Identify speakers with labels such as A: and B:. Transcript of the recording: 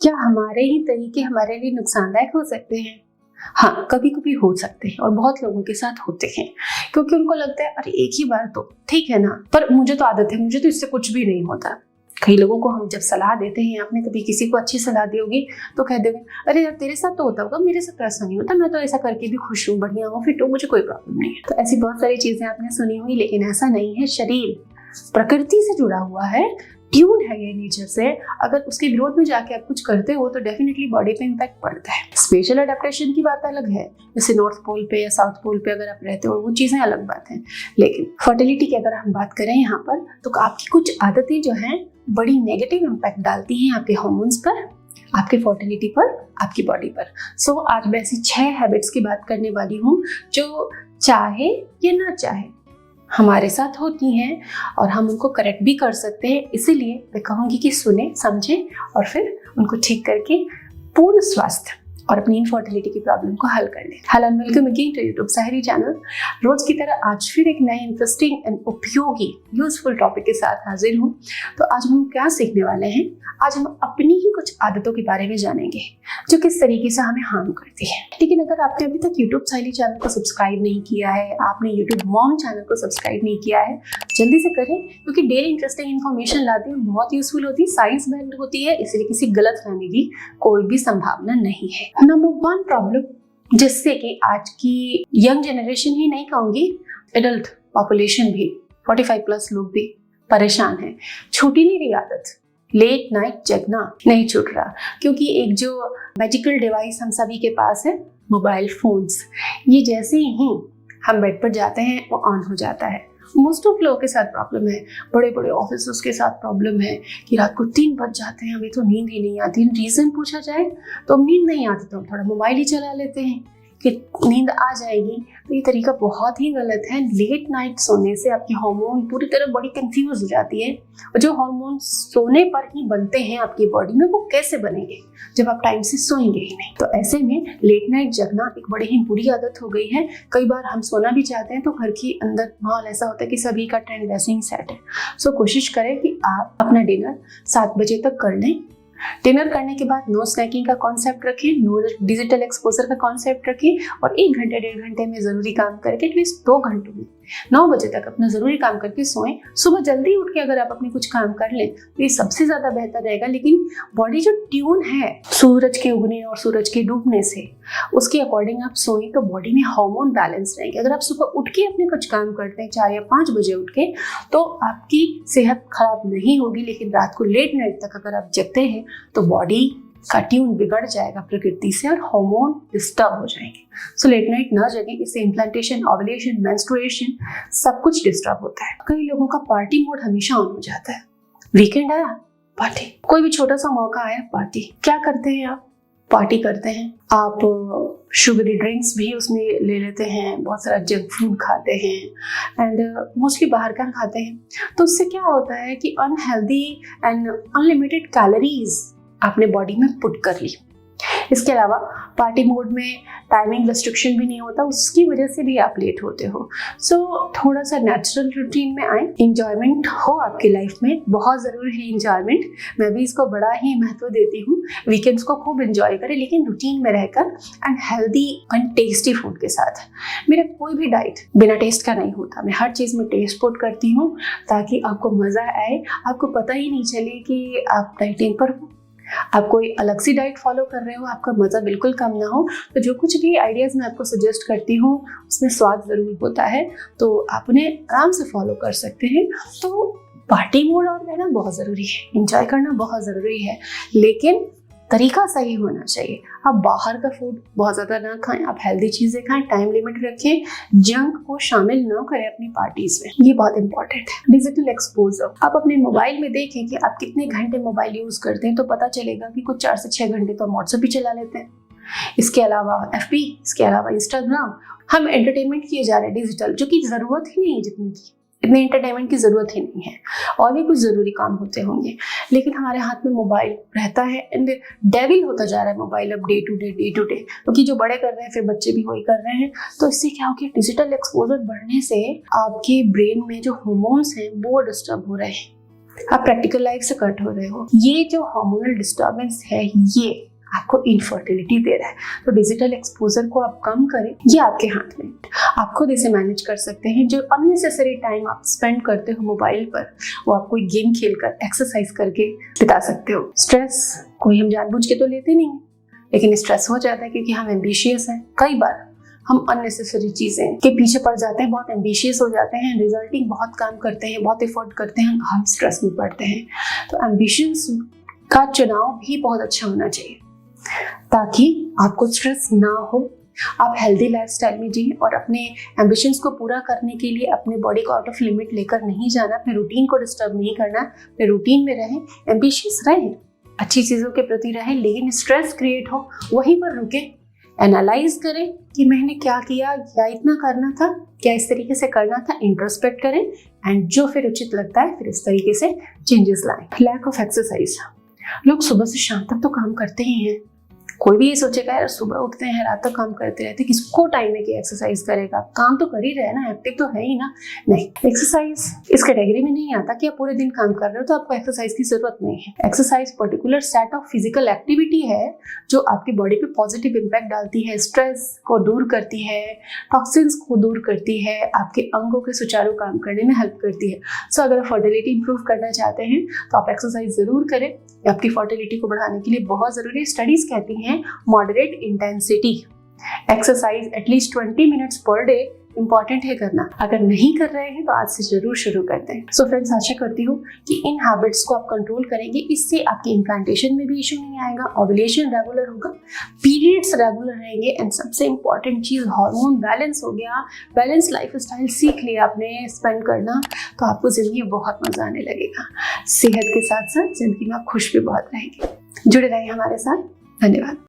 A: क्या हमारे ही तरीके हमारे लिए नुकसानदायक हो सकते हैं? हाँ, कभी कभी हो सकते हैं और बहुत लोगों के साथ होते हैं, क्योंकि उनको लगता है अरे एक ही बार तो ठीक है ना, पर मुझे तो आदत है, मुझे तो इससे कुछ भी नहीं होता। कई लोगों को हम जब सलाह देते हैं, आपने कभी किसी को अच्छी सलाह दी होगी तो कह दोगे अरे यार तेरे साथ तो होता होगा, मेरे साथ तो ऐसा नहीं होता, मैं तो ऐसा करके भी खुश हूँ, बढ़िया हूँ, फिट हूँ, मुझे कोई प्रॉब्लम नहीं है। तो ऐसी बहुत सारी चीजें आपने सुनी हुई, लेकिन ऐसा नहीं है। शरीर प्रकृति से जुड़ा हुआ है, ट्यून है ये नेचर से। अगर उसके विरोध में जाके आप कुछ करते हो तो डेफिनेटली बॉडी पे इम्पैक्ट पड़ता है। स्पेशल अडेप्टेशन की बात अलग है, जैसे नॉर्थ पोल पे या साउथ पोल पे अगर आप रहते हो, वो चीजें अलग बात है। लेकिन फर्टिलिटी की अगर हम बात करें यहाँ पर, तो आपकी कुछ आदतें जो हैं बड़ी नेगेटिव इम्पैक्ट डालती हैं आपके हार्मोन्स पर, आपके फर्टिलिटी पर, आपकी बॉडी पर। सो आज मैं ऐसी 6 हैबिट्स की बात करने वाली हूँ जो चाहे या ना चाहे हमारे साथ होती हैं और हम उनको करेक्ट भी कर सकते हैं। इसीलिए मैं कहूँगी कि सुने, समझें और फिर उनको ठीक करके पूर्ण स्वास्थ्य और अपनी इनफर्टिलिटी की प्रॉब्लम को हल कर लें। Hello and welcome again to YouTube Sahari channel. रोज की तरह आज फिर एक नए इंटरेस्टिंग एंड उपयोगी यूजफुल टॉपिक के साथ हाजिर हूँ। तो आज हम क्या सीखने वाले हैं? आज हम अपनी ही कुछ आदतों के बारे में जानेंगे जो किस तरीके से हमें हार्म करती है। लेकिन अगर आपने अभी तक यूट्यूब साहरी चैनल को सब्सक्राइब नहीं किया है, आपने यूट्यूब मॉम चैनल को सब्सक्राइब नहीं किया है, जल्दी से करें, क्योंकि डेली इंटरेस्टिंग इन्फॉर्मेशन लाती है, बहुत यूजफुल होती है, साइंस बेस्ड होती है, इसलिए किसी गलत फहमी की कोई भी संभावना नहीं है। नंबर 1 प्रॉब्लम जिससे कि आज की यंग जनरेशन ही नहीं कहूंगी, एडल्ट पॉपुलेशन भी, 45 प्लस लोग भी परेशान है। छूटी नहीं रही आदत, लेट नाइट जगना नहीं छूट रहा, क्योंकि एक जो मैजिकल डिवाइस हम सभी के पास है, मोबाइल फोन्स, ये जैसे ही हम बेड पर जाते हैं वो ऑन हो जाता है। मोस्ट ऑफ लोगों के साथ प्रॉब्लम है, बड़े बड़े ऑफिसर्स के साथ प्रॉब्लम है कि रात को 3 बज जाते हैं, हमें तो नींद ही नहीं आती। रीज़न पूछा जाए तो हम नींद नहीं आती तो हम थोड़ा मोबाइल ही चला लेते हैं कि नींद आ जाएगी। तो ये तरीका बहुत ही गलत है। लेट नाइट सोने से आपकी हार्मोन पूरी तरह बॉडी कंफ्यूज हो जाती है, और जो हार्मोन सोने पर ही बनते हैं आपकी बॉडी में, वो कैसे बनेंगे जब आप टाइम से सोएंगे ही नहीं। तो ऐसे में लेट नाइट जगना एक बड़ी ही बुरी आदत हो गई है। कई बार हम सोना भी चाहते हैं तो घर के अंदर माहौल ऐसा होता है कि सभी का ट्रेंड वैसे ही सेट है। सो कोशिश करें कि आप अपना डिनर 7 बजे तक कर लें। डिनर करने के बाद नो स्नैकिंग का कॉन्सेप्ट रखें, नो डिजिटल एक्सपोजर का कॉन्सेप्ट रखें, और 1 घंटे 1.5 घंटे में जरूरी काम करके एटलीस्ट 2 घंटों में 9 बजे तक अपना जरूरी काम करके सोएं। सुबह जल्दी उठ के अगर आप अपने कुछ काम कर लें तो ये सबसे ज्यादा बेहतर रहेगा। लेकिन बॉडी जो ट्यून है सूरज के उगने और सूरज के डूबने से, उसके अकॉर्डिंग आप सोएं तो बॉडी में हार्मोन बैलेंस रहेंगे। अगर आप सुबह उठ के अपने कुछ काम करते हैं 4 या 5 बजे उठ के, तो आपकी सेहत खराब नहीं होगी। लेकिन रात को लेट नाइट तक अगर आप जगते हैं तो बॉडी का ट्यून बिगड़ जाएगा प्रकृति से और हार्मोन डिस्टर्ब हो जाएंगे। सो लेट नाइट ना जगें, इससे इम्प्लांटेशन, ओवुलेशन, मेंस्ट्रुएशन सब कुछ डिस्टर्ब होता है। कई लोगों का पार्टी मोड हमेशा ऑन हो जाता है। वीकेंड आया पार्टी, कोई भी छोटा सा मौका आया पार्टी। क्या करते हैं आप? पार्टी करते हैं। आप शुगरी ड्रिंक्स भी उसमें ले लेते हैं, बहुत सारा जंक फूड खाते हैं एंड मोस्टली बाहर का खाते हैं। तो उससे क्या होता है कि अनहेल्दी एंड अनलिमिटेड कैलोरीज आपने बॉडी में पुट कर ली। इसके अलावा पार्टी मोड में टाइमिंग रेस्ट्रिक्शन भी नहीं होता, उसकी वजह से भी आप लेट होते हो। सो थोड़ा सा नेचुरल रूटीन में आए, इंजॉयमेंट हो आपकी लाइफ में, बहुत ज़रूरी है इंजॉयमेंट। मैं भी इसको बड़ा ही महत्व देती हूँ। वीकेंड्स को खूब इंजॉय करें, लेकिन रूटीन में रहकर and healthy and tasty food के साथ। मेरा कोई भी डाइट बिना टेस्ट का नहीं होता, मैं हर चीज़ में टेस्ट पुट करती हूँ ताकि आपको मज़ा आए, आपको पता ही नहीं चले कि आप डाइटिंग पर हो, आप कोई अलग सी डाइट फॉलो कर रहे हो, आपका मज़ा बिल्कुल कम ना हो। तो जो कुछ भी आइडियाज़ मैं आपको सजेस्ट करती हूँ उसमें स्वाद ज़रूर होता है, तो आप उन्हें आराम से फॉलो कर सकते हैं। तो पार्टी मोड और रहना बहुत ज़रूरी है, इंजॉय करना बहुत ज़रूरी है, लेकिन तरीका सही होना चाहिए। आप बाहर का फूड बहुत ज़्यादा ना खाएं, आप हेल्दी चीज़ें खाएं, टाइम लिमिट रखें, जंक को शामिल ना करें अपनी पार्टीज में, ये बहुत इंपॉर्टेंट है। डिजिटल एक्सपोजर, आप अपने मोबाइल में देखें कि आप कितने घंटे मोबाइल यूज़ करते हैं, तो पता चलेगा कि कुछ 4 से 6 घंटे तो हम व्हाट्सएप भी चला लेते हैं। इसके अलावा FB, इसके अलावा इंस्टाग्राम, हम एंटरटेनमेंट किए जा रहे हैं डिजिटल, जो कि ज़रूरत ही नहीं है जितनी की, इतने एंटरटेनमेंट की ज़रूरत ही नहीं है, और भी कुछ ज़रूरी काम होते होंगे, लेकिन हमारे हाथ में मोबाइल रहता है एंड डेविल होता जा रहा है मोबाइल अब डे टू डे, क्योंकि जो बड़े कर रहे हैं फिर बच्चे भी वही कर रहे हैं। तो इससे क्या हो गया, डिजिटल एक्सपोजर बढ़ने से आपके ब्रेन में जो हार्मोन्स हैं वो डिस्टर्ब हो रहे हैं। आप प्रैक्टिकल लाइफ से कट हो रहे हो। ये जो हार्मोनल डिस्टर्बेंस है ये आपको इनफर्टिलिटी दे रहा है। तो डिजिटल एक्सपोजर को आप कम करें, ये आपके हाथ में। आप खुद इसे मैनेज कर सकते हैं। जो अननेसेसरी टाइम आप स्पेंड करते हो मोबाइल पर, वो आप कोई गेम खेलकर, एक्सरसाइज करके बिता सकते हो। स्ट्रेस कोई हम जानबूझ के तो लेते नहीं है, लेकिन स्ट्रेस हो जाता है क्योंकि हम एम्बिशियस हैं। कई बार हम अननेसेसरी चीजें के पीछे पड़ जाते हैं, बहुत एम्बिशियस हो जाते हैं, रिजल्टिंग बहुत काम करते हैं, बहुत एफर्ट करते हैं, हम स्ट्रेस में पड़ते हैं। तो एम्बिशंस का चुनाव भी बहुत अच्छा होना चाहिए ताकि आपको स्ट्रेस ना हो। आप हेल्दी लाइफस्टाइल में जिए और अपने एम्बिशंस को पूरा करने के लिए अपने बॉडी को आउट ऑफ लिमिट लेकर नहीं जाना, अपने रूटीन को डिस्टर्ब नहीं करना, अपने रूटीन में रहें, एम्बिशियस रहें, अच्छी चीज़ों के प्रति रहें, लेकिन स्ट्रेस क्रिएट हो वहीं पर रुके, एनालाइज करें कि मैंने क्या किया, क्या इतना करना था, क्या इस तरीके से करना था, इंट्रोस्पेक्ट करें एंड जो फिर उचित लगता है फिर इस तरीके से चेंजेस लाएं। लैक ऑफ एक्सरसाइज, लोग सुबह से शाम तक तो काम करते ही हैं। कोई भी ये सोचेगा यार सुबह उठते हैं रात तक काम करते रहते, किसको टाइम है कि एक्सरसाइज करेगा, काम तो कर ही रहे ना, एक्टिव तो है ही ना। नहीं, एक्सरसाइज इस कैटेगरी में नहीं आता कि आप पूरे दिन काम कर रहे हो तो आपको एक्सरसाइज की जरूरत नहीं है। Exercise particular set of physical activity है जो आपकी बॉडी पे पॉजिटिव इम्पैक्ट डालती है, स्ट्रेस को दूर करती है, टॉक्सिन्स को दूर करती है, आपके अंगों के सुचारू काम करने में हेल्प करती है। सो अगर आप फर्टिलिटी इंप्रूव करना चाहते हैं तो आप एक्सरसाइज जरूर करें, आपकी फर्टिलिटी को बढ़ाने के लिए बहुत जरूरी है। स्टडीज कहती हैं moderate intensity exercise at least 20 minutes per day important है करना। अगर नहीं कर रहे हैं तो आज से जरूर शुरू करते हैं। सो फ्रेंड्स, आशा करती हूँ कि इन हैबिट्स को आप कंट्रोल करेंगे, इससे आपके इम्प्लांटेशन में भी इशू नहीं आएगा, ओव्यूलेशन रेगुलर होगा, पीरियड्स रेगुलर रहेंगे एंड सबसे इंपॉर्टेंट चीज हार्मोन बैलेंस हो गया। बैलेंस लाइफस्टाइल सीख लिया आपने स्पेंड करना तो आपको जिंदगी में बहुत मजा आने लगेगा। सेहत के साथ साथ जिंदगी में आप खुश भी बहुत रहेंगे। जुड़े रहें हमारे साथ। धन्यवाद।